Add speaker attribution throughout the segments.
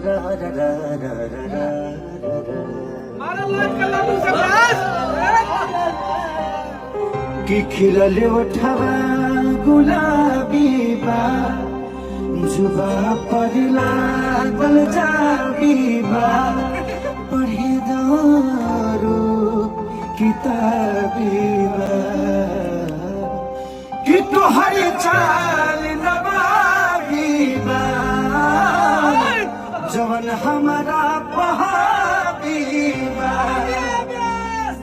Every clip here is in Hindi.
Speaker 1: कि खिलल उठवा गुलाबी बा जुबा पर लागल जाबी बा पढ़ी दारू किताबी बा कि तोहर चाल नवाबी बा जवन हमारा पहाबी बा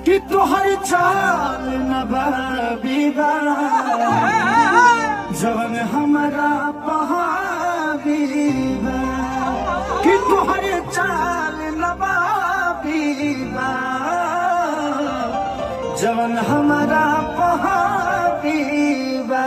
Speaker 1: कि तोहर चाल नवाबी बा जवन हमारा पहाबी बा कि तोहर चाल नवाबी बा जवन हमारा पहाबी बा।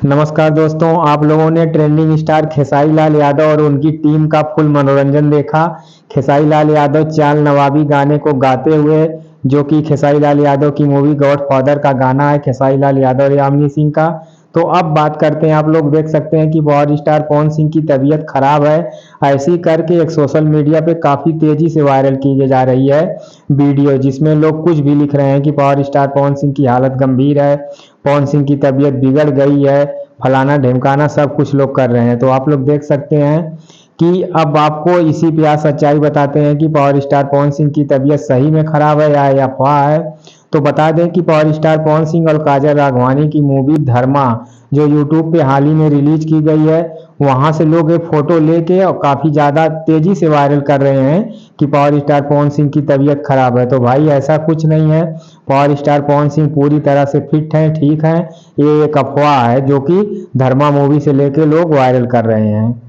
Speaker 2: नमस्कार दोस्तों, आप लोगों ने ट्रेंडिंग स्टार खेसारी लाल यादव और उनकी टीम का फुल मनोरंजन देखा। खेसारी लाल यादव चाल नवाबी गाने को गाते हुए, जो कि खेसारी लाल यादव की मूवी गॉडफादर का गाना है, खेसारी लाल यादव और यामिनी सिंह का। तो अब बात करते हैं, आप लोग देख सकते हैं कि पावर स्टार पवन सिंह की तबीयत खराब है। ऐसी करके एक सोशल मीडिया पे काफ़ी तेज़ी से वायरल की जा रही है वीडियो, जिसमें लोग कुछ भी लिख रहे हैं कि पावर स्टार पवन सिंह की हालत गंभीर है, पवन सिंह की तबीयत बिगड़ गई है, फलाना ढिमकाना सब कुछ लोग कर रहे हैं। तो आप लोग देख सकते हैं कि अब आपको इसी पे आज सच्चाई बताते हैं कि पावर स्टार पवन सिंह की तबीयत सही में खराब है या अफवाह है। तो बता दें कि पावर स्टार पवन सिंह और काजल राघवानी की मूवी धर्मा जो यूट्यूब पे हाल ही में रिलीज की गई है, वहां से लोग एक फोटो लेके और काफी ज्यादा तेजी से वायरल कर रहे हैं कि पावर स्टार पवन सिंह की तबीयत खराब है। तो भाई ऐसा कुछ नहीं है, पावर स्टार पवन सिंह पूरी तरह से फिट हैं, ठीक हैं। ये एक अफवाह है जो कि धर्मा मूवी से लेके लोग वायरल कर रहे हैं।